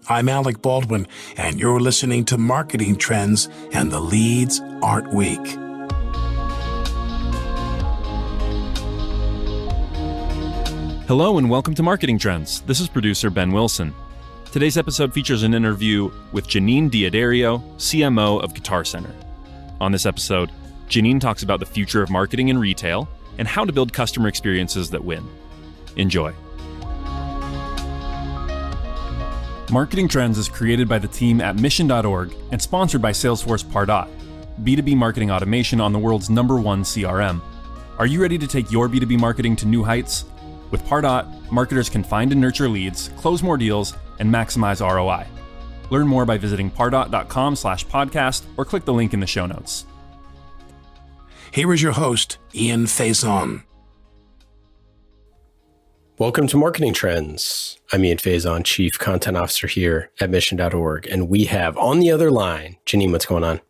I'm Alec Baldwin, and you're listening to Marketing Trends and the Leads Art Week. Hello and welcome to Marketing Trends. This is producer Ben Wilson. Today's episode features an interview with Jeannine D'Addario, CMO of Guitar Center. On this episode, Jeannine talks about the future of marketing in retail and how to build customer experiences that win. Enjoy. Marketing Trends is created by the team at mission.org and sponsored by Salesforce Pardot, B2B marketing automation on the world's #1 CRM. Are you ready to take your B2B marketing to new heights? With Pardot, marketers can find and nurture leads, close more deals, and maximize ROI. Learn more by visiting pardot.com/podcast or click the link in the show notes. Here is your host, Ian Faison. Welcome to Marketing Trends. I'm Ian Faison, Chief Content Officer here at mission.org, and we have on the other line, Jeannine, what's going on?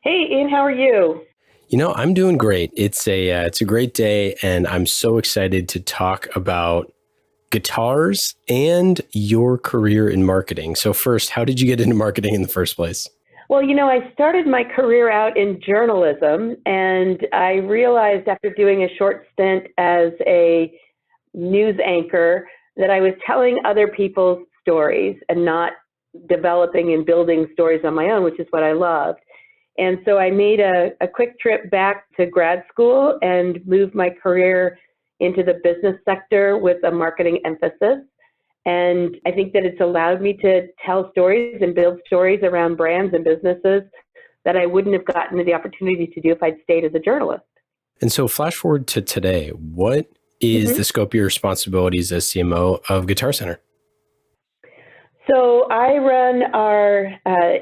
Hey, Ian, how are you? You know, I'm doing great. It's a great day, and I'm so excited to talk about guitars and your career in marketing. So first, how did you get into marketing in the first place? Well, you know, I started my career out in journalism, and I realized after doing a short stint as a news anchor that I was telling other people's stories and not developing and building stories on my own, which is what I loved. And so I made a quick trip back to grad school and moved my career into the business sector with a marketing emphasis. And I think that it's allowed me to tell stories and build stories around brands and businesses that I wouldn't have gotten the opportunity to do if I'd stayed as a journalist. And so flash forward to today, what is the scope of your responsibilities as CMO of Guitar Center? So I run our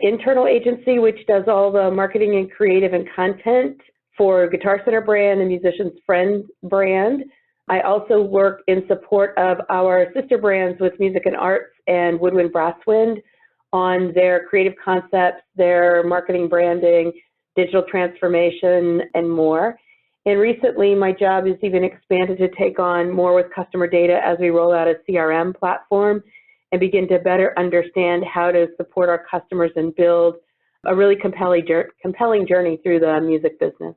internal agency, which does all the marketing and creative and content for Guitar Center brand and Musician's Friend brand. I also work in support of our sister brands with Music and Arts and Woodwind Brasswind on their creative concepts, their marketing branding, digital transformation, and more. And recently, my job has even expanded to take on more with customer data as we roll out a CRM platform and begin to better understand how to support our customers and build a really compelling journey through the music business.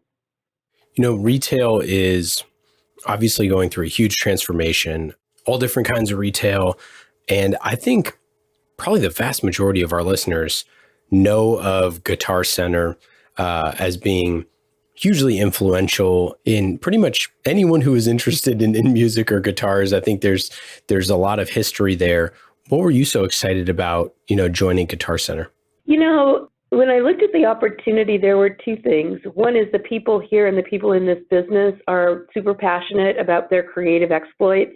You know, retail is obviously going through a huge transformation, all different kinds of retail. And I think probably the vast majority of our listeners know of Guitar Center as being hugely influential in pretty much anyone who is interested in music or guitars. I think there's a lot of history there. What were you so excited about, joining Guitar Center? You know, when I looked at the opportunity, there were two things. One is the people here and the people in this business are super passionate about their creative exploits.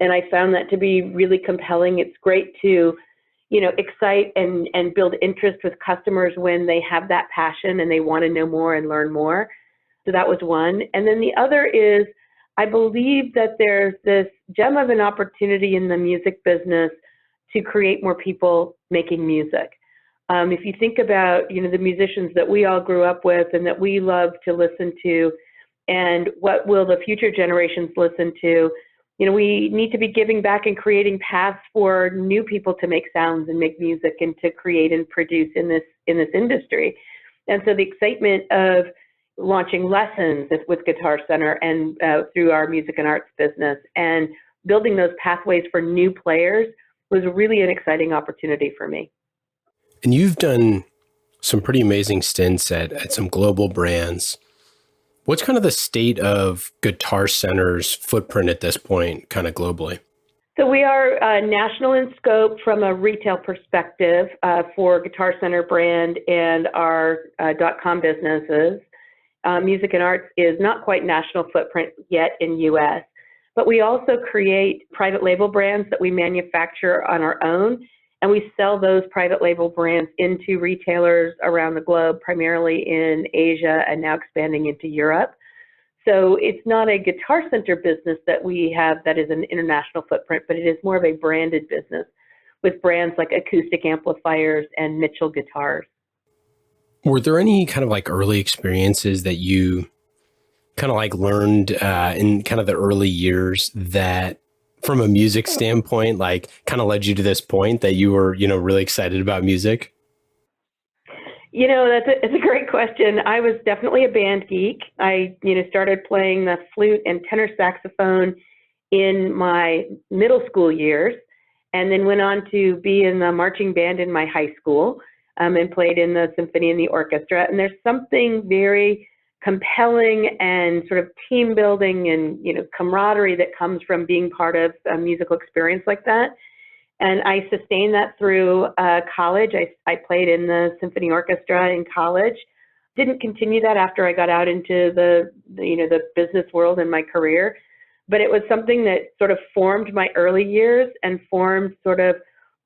And I found that to be really compelling. It's great to, excite and build interest with customers when they have that passion and they want to know more and learn more. So that was one. And then the other is, I believe that there's this gem of an opportunity in the music business to create more people making music. If you think about, the musicians that we all grew up with and that we love to listen to, and what will the future generations listen to, we need to be giving back and creating paths for new people to make sounds and make music and to create and produce in this industry. And so the excitement of launching lessons with Guitar Center and through our music and arts business and building those pathways for new players was really an exciting opportunity for me. And you've done some pretty amazing stints at some global brands. What's kind of the state of Guitar Center's footprint at this point, kind of globally? So we are national in scope from a retail perspective for Guitar Center brand and our .com businesses. Music and Arts is not quite national footprint yet in U.S., but we also create private label brands that we manufacture on our own, and we sell those private label brands into retailers around the globe, primarily in Asia and now expanding into Europe. So it's not a Guitar Center business that we have that is an international footprint, but it is more of a branded business with brands like Acoustic Amplifiers and Mitchell Guitars. Were there any kind of like early experiences that you kind of like learned in kind of the early years that from a music standpoint, like kind of led you to this point that you were, really excited about music? It's a great question. I was definitely a band geek. I, started playing the flute and tenor saxophone in my middle school years, and then went on to be in the marching band in my high school, and played in the symphony and the orchestra. And there's something very compelling and sort of team building and, camaraderie that comes from being part of a musical experience like that. And I sustained that through college. I played in the symphony orchestra in college. Didn't continue that after I got out into the business world and my career. But it was something that sort of formed my early years and formed sort of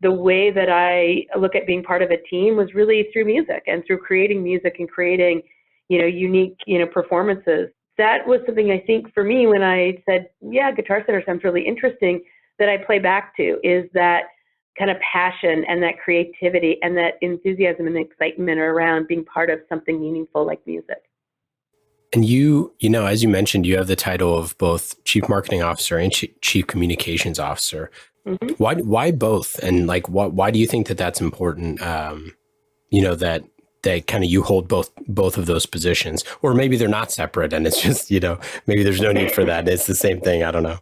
the way that I look at being part of a team was really through music and through creating music and creating, unique, performances. That was something I think for me when I said, yeah, Guitar Center sounds really interesting, that I play back to is that kind of passion and that creativity and that enthusiasm and excitement around being part of something meaningful like music. And as you mentioned, you have the title of both Chief Marketing Officer and Chief Communications Officer. Mm-hmm. Why both? And like, why do you think that that's important? That kind of you hold both of those positions, or maybe they're not separate and it's just, maybe there's no need for that. It's the same thing. I don't know.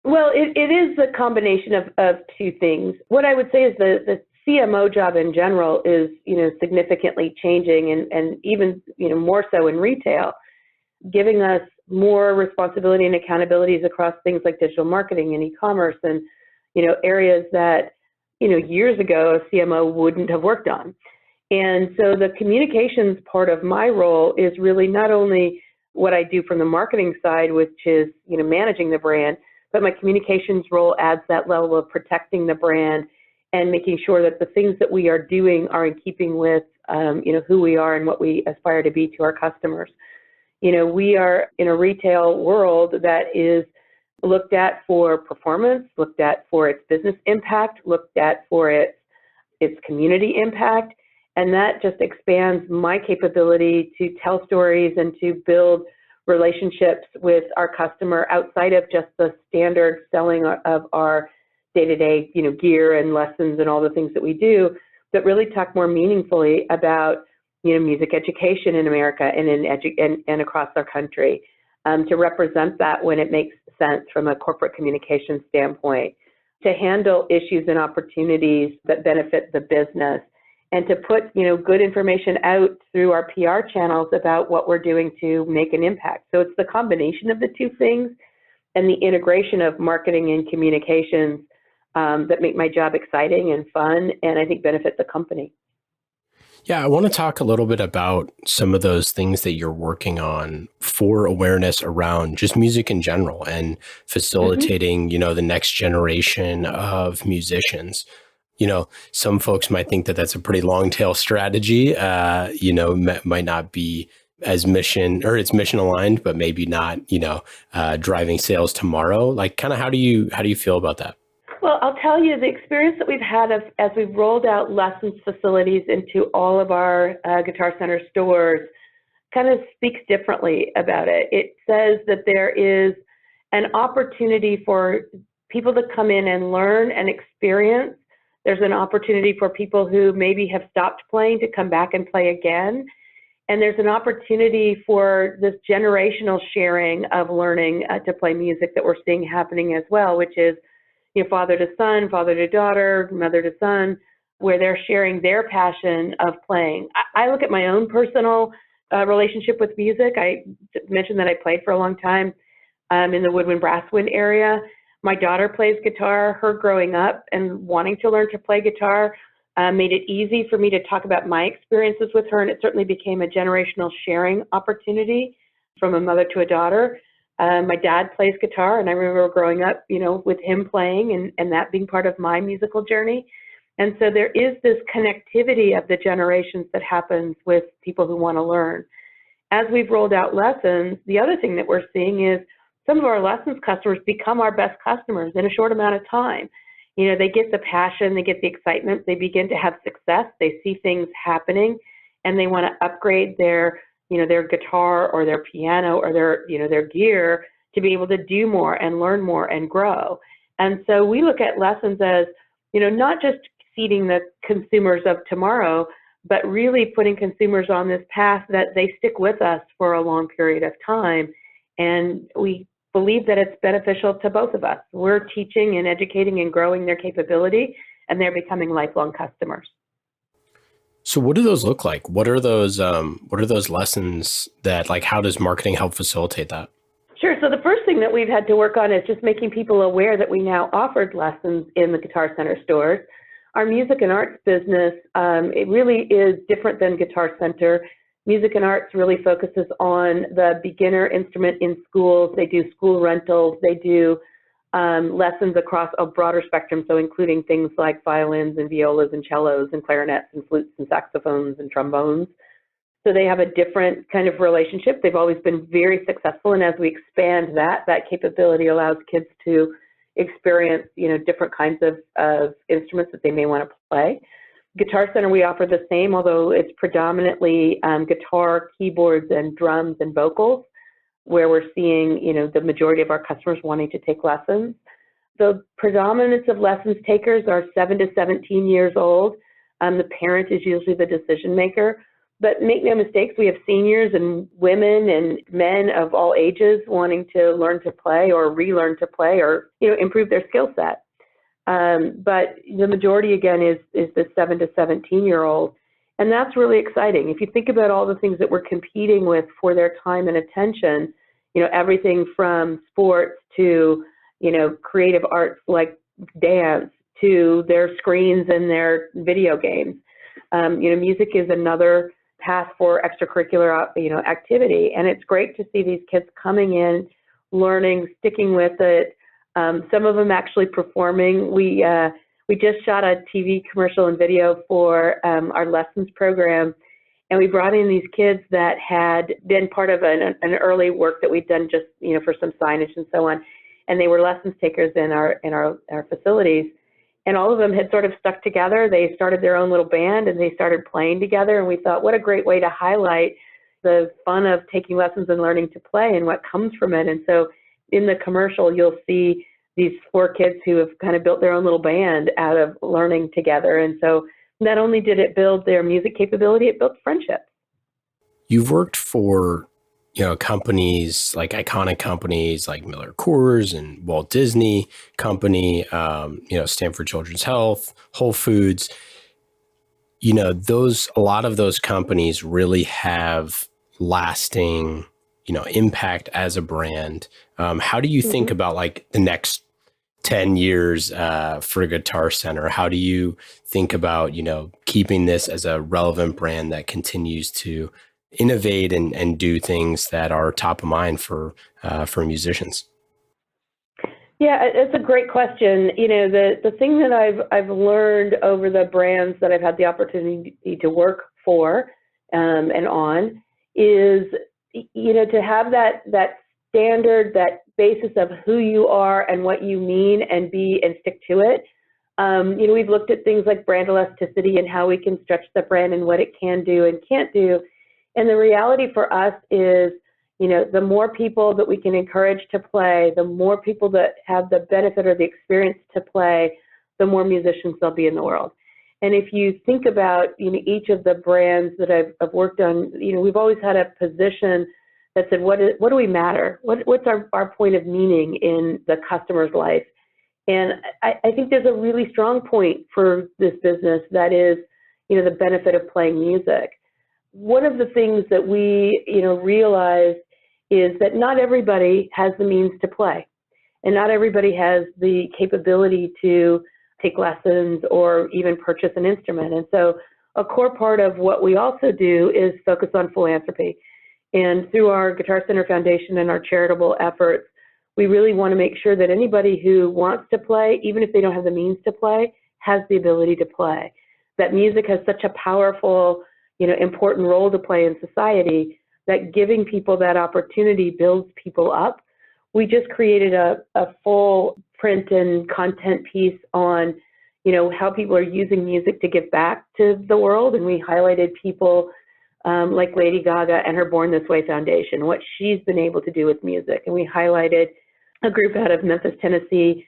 Well, it is a combination of two things. What I would say is the CMO job in general is, significantly changing and even, more so in retail, giving us more responsibility and accountabilities across things like digital marketing and e-commerce and, areas that, years ago a CMO wouldn't have worked on. And so the communications part of my role is really not only what I do from the marketing side, which is, managing the brand, but my communications role adds that level of protecting the brand and making sure that the things that we are doing are in keeping with, who we are and what we aspire to be to our customers. We are in a retail world that is looked at for performance, looked at for its business impact, looked at for its community impact. And that just expands my capability to tell stories and to build relationships with our customer outside of just the standard selling of our day-to-day, gear and lessons and all the things that we do, but really talk more meaningfully about, music education in America and and across our country, to represent that when it makes sense from a corporate communication standpoint, to handle issues and opportunities that benefit the business, and to put, good information out through our PR channels about what we're doing to make an impact. So it's the combination of the two things and the integration of marketing and communications that make my job exciting and fun, and I think benefit the company. Yeah, I want to talk a little bit about some of those things that you're working on for awareness around just music in general and facilitating, the next generation of musicians. Some folks might think that that's a pretty long tail strategy, might not be as it's mission aligned, but maybe not, driving sales tomorrow. Like kind of how do you feel about that? Well, I'll tell you the experience that we've had as we've rolled out lessons facilities into all of our Guitar Center stores kind of speaks differently about it. It says that there is an opportunity for people to come in and learn and experience. There's an opportunity for people who maybe have stopped playing to come back and play again. And there's an opportunity for this generational sharing of learning to play music that we're seeing happening as well, which is, father to son, father to daughter, mother to son, where they're sharing their passion of playing. I look at my own personal relationship with music. I mentioned that I played for a long time in the woodwind brasswind area. My daughter plays guitar. Her growing up and wanting to learn to play guitar made it easy for me to talk about my experiences with her, and it certainly became a generational sharing opportunity from a mother to a daughter. My dad plays guitar, and I remember growing up, with him playing and that being part of my musical journey. And so there is this connectivity of the generations that happens with people who want to learn. As we've rolled out lessons, the other thing that we're seeing is some of our lessons customers become our best customers in a short amount of time. They get the passion, they get the excitement, they begin to have success, they see things happening, and they want to upgrade their guitar or their piano or their gear to be able to do more and learn more and grow. And so we look at lessons as, not just seeding the consumers of tomorrow, but really putting consumers on this path that they stick with us for a long period of time. And we believe that it's beneficial to both of us. We're teaching and educating and growing their capability, and they're becoming lifelong customers. So what do those look like? What are those lessons that, like, how does marketing help facilitate that? Sure. So the first thing that we've had to work on is just making people aware that we now offered lessons in the Guitar Center stores. Our music and arts business, it really is different than Guitar Center. Music and arts really focuses on the beginner instrument in schools. They do school rentals. They do lessons across a broader spectrum, so including things like violins and violas and cellos and clarinets and flutes and saxophones and trombones. So they have a different kind of relationship. They've always been very successful, and as we expand that capability allows kids to experience, different kinds of instruments that they may want to play. Guitar Center, we offer the same, although it's predominantly guitar, keyboards, and drums and vocals, where we're seeing, the majority of our customers wanting to take lessons. The predominance of lessons takers are 7 to 17 years old. The parent is usually the decision maker. But make no mistakes, we have seniors and women and men of all ages wanting to learn to play or relearn to play or, improve their skill set. But the majority, again, is the 7 to 17-year-old. And that's really exciting. If you think about all the things that we're competing with for their time and attention, everything from sports to, creative arts like dance to their screens and their video games. Music is another path for extracurricular, activity. And it's great to see these kids coming in, learning, sticking with it. Some of them actually performing. We just shot a TV commercial and video for our lessons program, and we brought in these kids that had been part of an early work that we'd done just for some signage and so on, and they were lessons takers in our facilities, and all of them had sort of stuck together. They started their own little band and they started playing together, and we thought, what a great way to highlight the fun of taking lessons and learning to play and what comes from it. And so in the commercial, you'll see these 4 kids who have kind of built their own little band out of learning together. And so not only did it build their music capability, it built friendships. You've worked for, companies like iconic companies like Miller Coors and Walt Disney Company, Stanford Children's Health, Whole Foods. A lot of those companies really have lasting, impact as a brand. How do you think about like the next 10 years for Guitar Center? How do you think about, keeping this as a relevant brand that continues to innovate and do things that are top of mind for musicians? Yeah, it's a great question. The thing that I've learned over the brands that I've had the opportunity to work for and on is, to have that standard, that basis of who you are and what you mean and be and stick to it. We've looked at things like brand elasticity and how we can stretch the brand and what it can do and can't do. And the reality for us is, the more people that we can encourage to play, the more people that have the benefit or the experience to play, the more musicians there'll be in the world. And if you think about, each of the brands that I've worked on, we've always had a position that said, what do we matter? What's our point of meaning in the customer's life? And I think there's a really strong point for this business that is, the benefit of playing music. One of the things that we, realized is that not everybody has the means to play, and not everybody has the capability to take lessons or even purchase an instrument. And so a core part of what we also do is focus on philanthropy. And through our Guitar Center Foundation and our charitable efforts, we really want to make sure that anybody who wants to play, even if they don't have the means to play, has the ability to play. That music has such a powerful, important role to play in society that giving people that opportunity builds people up. We just created a full print and content piece on, how people are using music to give back to the world. And we highlighted people like Lady Gaga and her Born This Way Foundation, what she's been able to do with music. And we highlighted a group out of Memphis, Tennessee,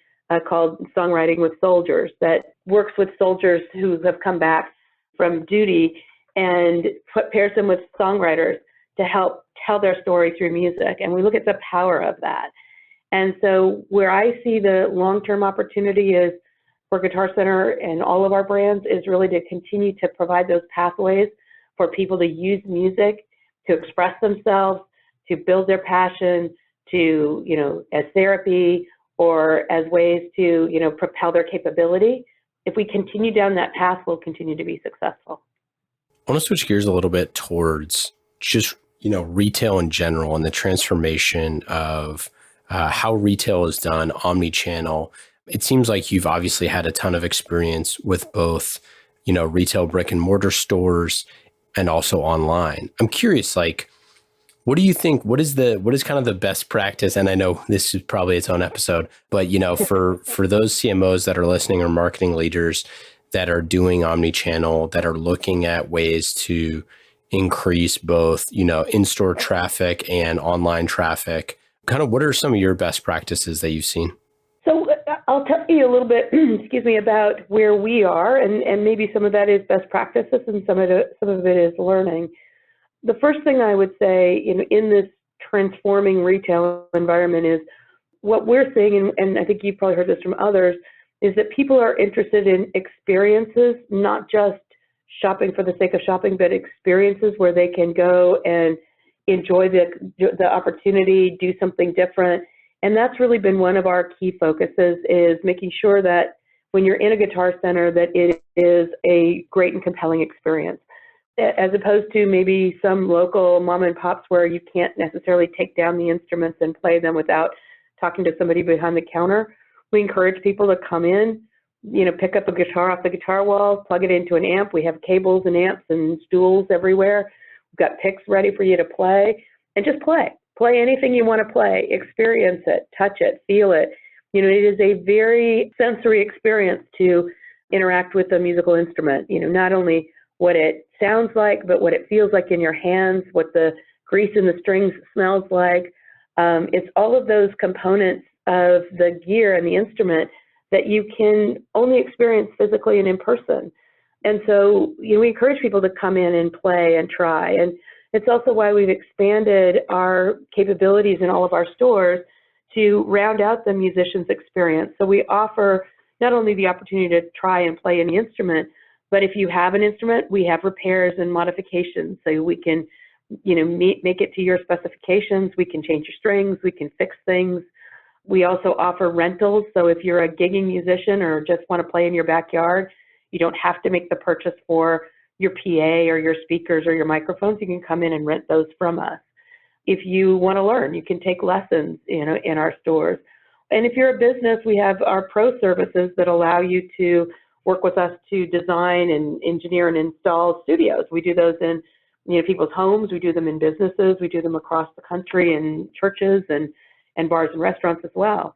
called Songwriting with Soldiers that works with soldiers who have come back from duty and pairs them with songwriters to help tell their story through music. And we look at the power of that. And so where I see the long-term opportunity is for Guitar Center and all of our brands is really to continue to provide those pathways for people to use music to express themselves, to build their passion, to, as therapy or as ways to, propel their capability. If we continue down that path, we'll continue to be successful. I want to switch gears a little bit towards just, retail in general and the transformation of how retail is done, omnichannel. It seems like you've obviously had a ton of experience with both, retail brick and mortar stores and also online. I'm curious, what do you think? What is kind of the best practice? And I know this is probably its own episode, but for those CMOs that are listening or marketing leaders that are doing omnichannel, that are looking at ways to increase both, in-store traffic and online traffic, kind of what are some of your best practices that you've seen? So I'll tell you a little bit, about where we are, and maybe some of that is best practices and some of it is learning. The first thing I would say in this transforming retail environment is what we're seeing, and I think you've probably heard this from others, is that people are interested in experiences, not just shopping for the sake of shopping, but experiences where they can go and enjoy the opportunity, do something different. And that's really been one of our key focuses, is making sure that when you're in a Guitar Center, that it is a great and compelling experience, as opposed to maybe some local mom and pops where you can't necessarily take down the instruments and play them without talking to somebody behind the counter. We encourage people to come in, pick up a guitar off the guitar wall, plug it into an amp. We have cables and amps and stools everywhere. We've got picks ready for you to play, and just play. Play anything you want to play, experience it, touch it, feel it. It is a very sensory experience to interact with a musical instrument. Not only what it sounds like, but what it feels like in your hands, what the grease in the strings smells like. It's all of those components of the gear and the instrument that you can only experience physically and in person. And so we encourage people to come in and play and try. And it's also why we've expanded our capabilities in all of our stores to round out the musician's experience. So we offer not only the opportunity to try and play any instrument, but if you have an instrument, we have repairs and modifications. So we can, make it to your specifications. We can change your strings. We can fix things. We also offer rentals. So if you're a gigging musician or just want to play in your backyard, you don't have to make the purchase for your PA or your speakers or your microphones. You can come in and rent those from us. If you want to learn, you can take lessons, in our stores. And if you're a business, we have our pro services that allow you to work with us to design and engineer and install studios. We do those in people's homes. We do them in businesses. We do them across the country in churches and bars and restaurants as well.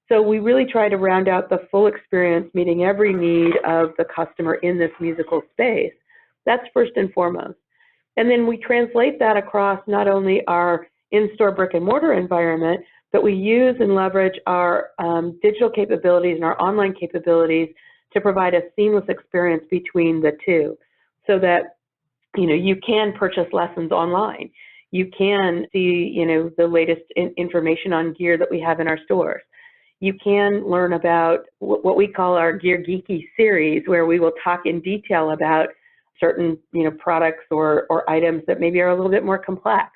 So we really try to round out the full experience, meeting every need of the customer in this musical space. That's first and foremost. And then we translate that across not only our in-store brick and mortar environment, but we use and leverage our digital capabilities and our online capabilities to provide a seamless experience between the two, so that you can purchase lessons online. You can see the latest information on gear that we have in our stores. You can learn about what we call our Gear Geeky series, where we will talk in detail about certain products or items that maybe are a little bit more complex.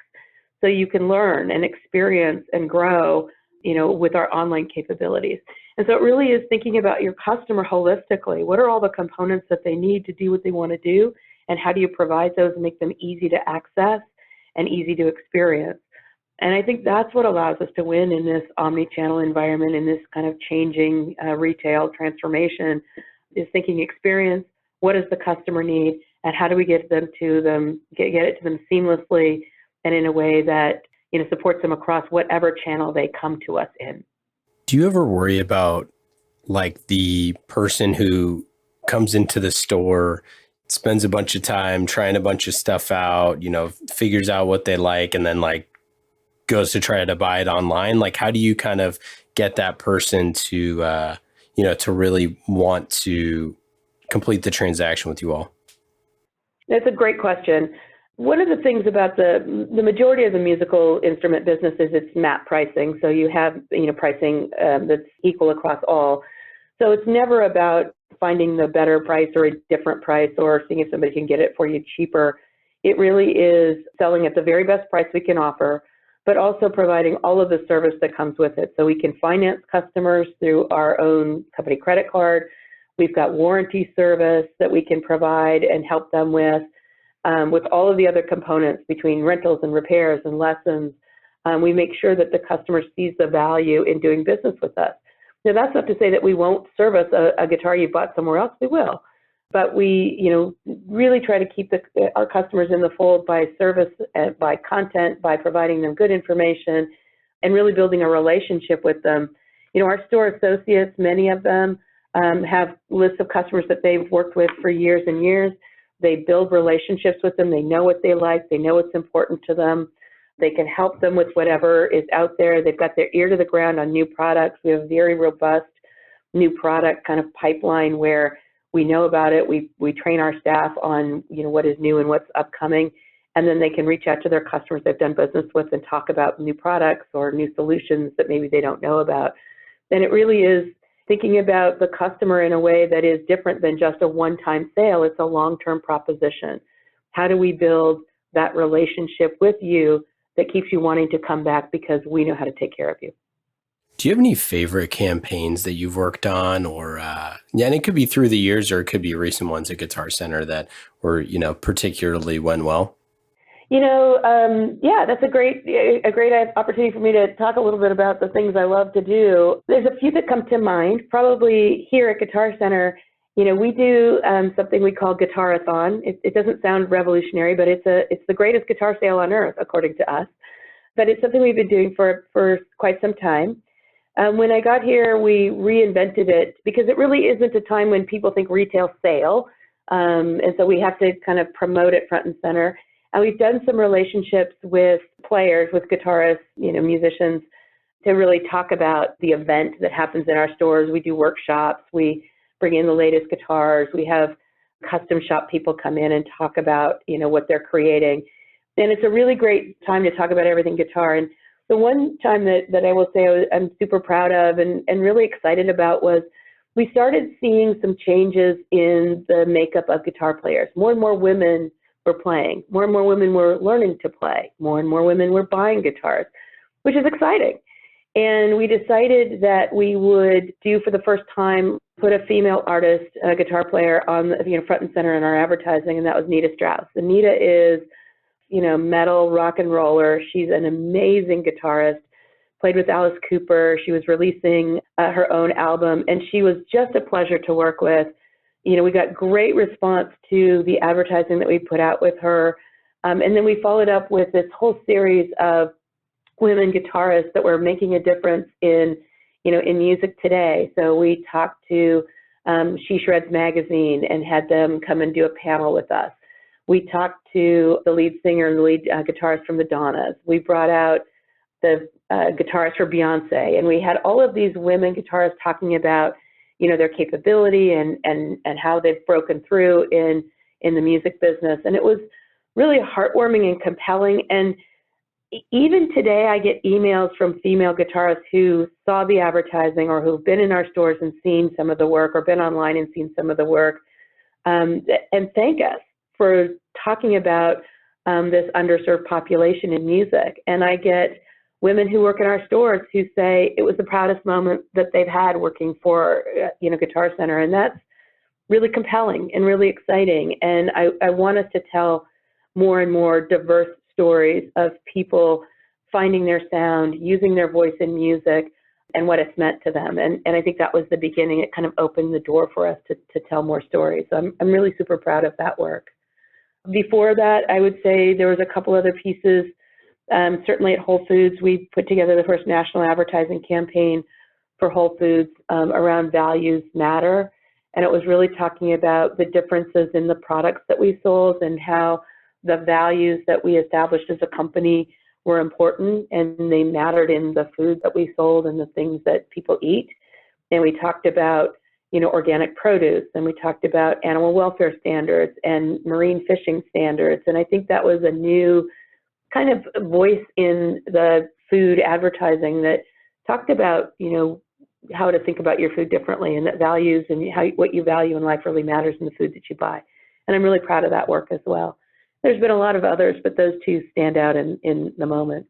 So you can learn and experience and grow with our online capabilities. And so it really is thinking about your customer holistically. What are all the components that they need to do what they want to do, and how do you provide those and make them easy to access and easy to experience? And I think that's what allows us to win in this omni-channel environment, in this kind of changing retail transformation, is thinking experience, what does the customer need, and how do we get it to them seamlessly and in a way that supports them across whatever channel they come to us in. Do you ever worry about the person who comes into the store, spends a bunch of time trying a bunch of stuff out, figures out what they like, and then goes to try to buy it online? How do you kind of get that person to to really want to complete the transaction with you all? That's a great question. One of the things about the majority of the musical instrument business is it's MAP pricing. So you have, pricing that's equal across all. So it's never about finding the better price or a different price or seeing if somebody can get it for you cheaper. It really is selling at the very best price we can offer, but also providing all of the service that comes with it. So we can finance customers through our own company credit card. We've got warranty service that we can provide and help them with all of the other components between rentals and repairs and lessons. We make sure that the customer sees the value in doing business with us. Now, that's not to say that we won't service a guitar you bought somewhere else. We will. But we, really try to keep our customers in the fold by service, by content, by providing them good information, and really building a relationship with them. Our store associates, many of them, have lists of customers that they've worked with for years and years. They build relationships with them. They know what they like. They know what's important to them. They can help them with whatever is out there. They've got their ear to the ground on new products. We have a very robust new product kind of pipeline where we know about it. We train our staff on what is new and what's upcoming, and then they can reach out to their customers they've done business with and talk about new products or new solutions that maybe they don't know about. And it really is thinking about the customer in a way that is different than just a one-time sale. It's a long-term proposition. How do we build that relationship with you that keeps you wanting to come back because we know how to take care of you? Do you have any favorite campaigns that you've worked on, or and it could be through the years, or it could be recent ones at Guitar Center that were, particularly went well? Yeah, that's a great opportunity for me to talk a little bit about the things I love to do. There's a few that come to mind. Probably here at Guitar Center, we do something we call Guitarathon. It doesn't sound revolutionary, but it's the greatest guitar sale on earth, according to us. But it's something we've been doing for quite some time. When I got here, we reinvented it because it really isn't a time when people think retail sale. And so we have to kind of promote it front and center. And we've done some relationships with players, with guitarists, musicians, to really talk about the event that happens in our stores. We do workshops. We bring in the latest guitars. We have custom shop people come in and talk about, what they're creating. And it's a really great time to talk about everything guitar. And the one time that I will say I'm super proud of and really excited about was we started seeing some changes in the makeup of guitar players. More and more women were playing. More and more women were learning to play. More and more women were buying guitars, which is exciting. And we decided that we would do, for the first time, put a female artist, a guitar player, on the front and center in our advertising, and that was Nita Strauss. And Nita is, metal rock and roller. She's an amazing guitarist. Played with Alice Cooper. She was releasing her own album, and she was just a pleasure to work with. We got great response to the advertising that we put out with her. And then we followed up with this whole series of women guitarists that were making a difference in music today. So we talked to She Shreds magazine and had them come and do a panel with us. We talked to the lead singer and the lead guitarist from the Donnas. We brought out the guitarist for Beyonce, and we had all of these women guitarists talking about their capability and how they've broken through in the music business. And it was really heartwarming and compelling. And even today, I get emails from female guitarists who saw the advertising or who've been in our stores and seen some of the work, or been online and seen some of the work, and thank us for talking about this underserved population in music. And I get women who work in our stores who say it was the proudest moment that they've had working for, Guitar Center. And that's really compelling and really exciting. And I want us to tell more and more diverse stories of people finding their sound, using their voice in music, and what it's meant to them. And I think that was the beginning. It kind of opened the door for us to tell more stories. So I'm really super proud of that work. Before that, I would say there was a couple other pieces. Certainly at Whole Foods, we put together the first national advertising campaign for Whole Foods around Values Matter. And it was really talking about the differences in the products that we sold and how the values that we established as a company were important, and they mattered in the food that we sold and the things that people eat. and we talked about, organic produce, and we talked about animal welfare standards and marine fishing standards. And I think that was a new kind of voice in the food advertising that talked about, how to think about your food differently, and that values and what you value in life really matters in the food that you buy. And I'm really proud of that work as well. There's been a lot of others, but those two stand out in the moment.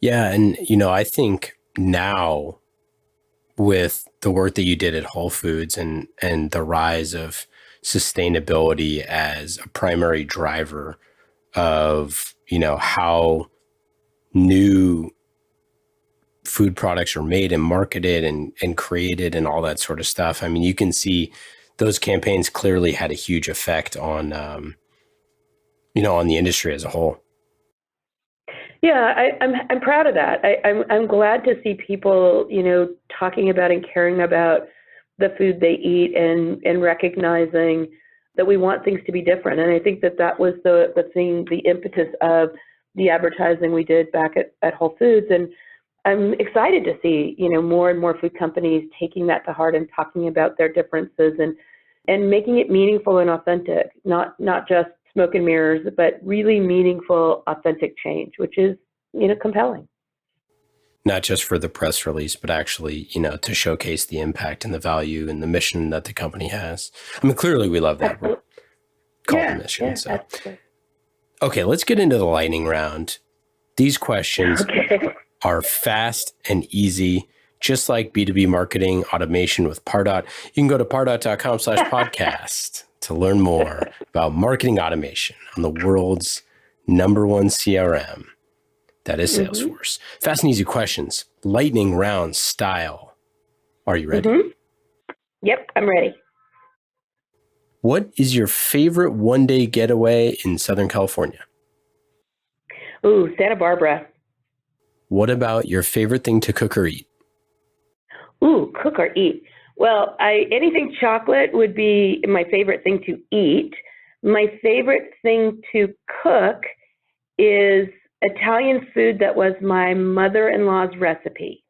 Yeah. And, I think now with the work that you did at Whole Foods and the rise of sustainability as a primary driver of, how new food products are made and marketed and created and all that sort of stuff. I mean, you can see those campaigns clearly had a huge effect on, on the industry as a whole. Yeah, I'm proud of that. I'm glad to see people, talking about and caring about the food they eat and recognizing that we want things to be different. And I think that was the thing, the impetus of the advertising we did back at Whole Foods. And I'm excited to see, more and more food companies taking that to heart and talking about their differences and making it meaningful and authentic, not just smoke and mirrors, but really meaningful, authentic change, which is, compelling. Not just for the press release, but actually, to showcase the impact and the value and the mission that the company has. I mean, clearly we love that. We're called the mission. Yeah, so. Okay, let's get into the lightning round. These questions are fast and easy, just like B2B marketing automation with Pardot. You can go to pardot.com/podcast to learn more about marketing automation on the world's #1 CRM. That is Salesforce. Fast and easy questions, lightning round style. Are you ready? Mm-hmm. Yep, I'm ready. What is your favorite one-day getaway in Southern California? Ooh, Santa Barbara. What about your favorite thing to cook or eat? Ooh, cook or eat. Well, anything chocolate would be my favorite thing to eat. My favorite thing to cook is Italian food that was my mother-in-law's recipe.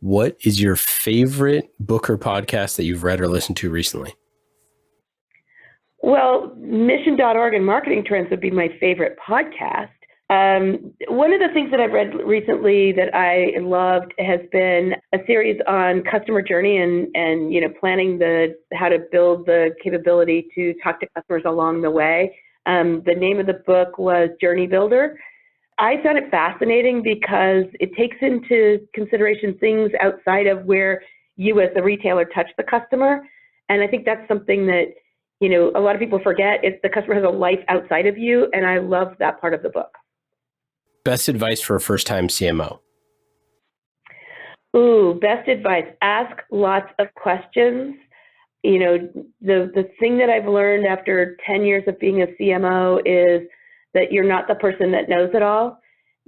What is your favorite book or podcast that you've read or listened to recently? Well, Mission.org and Marketing Trends would be my favorite podcast. One of the things that I've read recently that I loved has been a series on customer journey and planning how to build the capability to talk to customers along the way. The name of the book was Journey Builder. I found it fascinating because it takes into consideration things outside of where you as the retailer touch the customer. And I think that's something that, a lot of people forget is the customer has a life outside of you. And I love that part of the book. Best advice for a first-time CMO? Ooh, best advice. Ask lots of questions. The thing that I've learned after 10 years of being a CMO is that you're not the person that knows it all.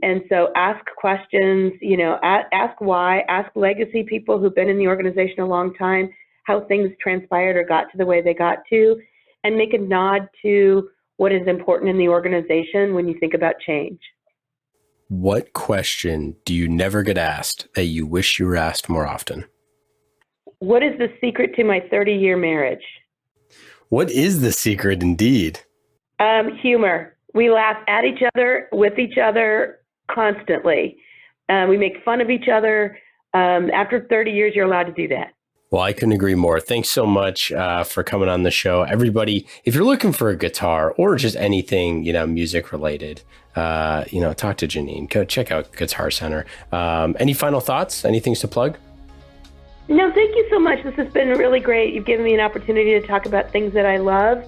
And so ask questions, ask why, ask legacy people who've been in the organization a long time, how things transpired or got to the way they got to, and make a nod to what is important in the organization when you think about change. What question do you never get asked that you wish you were asked more often? What is the secret to my 30-year marriage? What is the secret indeed? Humor. We laugh at each other, with each other constantly. We make fun of each other. After 30 years, you're allowed to do that. Well, I couldn't agree more. Thanks so much for coming on the show. Everybody, if you're looking for a guitar or just anything, music related, talk to Jeannine. Go check out Guitar Center. Any final thoughts? Any things to plug? No, thank you so much. This has been really great. You've given me an opportunity to talk about things that I love.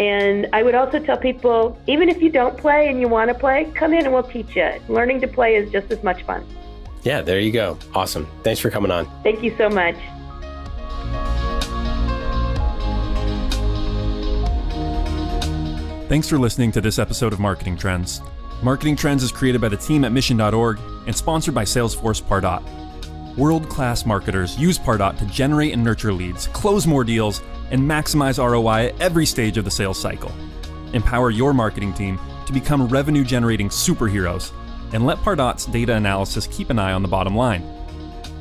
And I would also tell people, even if you don't play and you want to play, come in and we'll teach you. Learning to play is just as much fun. Yeah, there you go. Awesome. Thanks for coming on. Thank you so much. Thanks for listening to this episode of Marketing Trends. Marketing Trends is created by the team at Mission.org and sponsored by Salesforce Pardot. World-class marketers use Pardot to generate and nurture leads, close more deals, and maximize ROI at every stage of the sales cycle. Empower your marketing team to become revenue-generating superheroes, and let Pardot's data analysis keep an eye on the bottom line.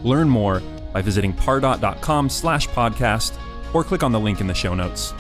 Learn more by visiting pardot.com/podcast or click on the link in the show notes.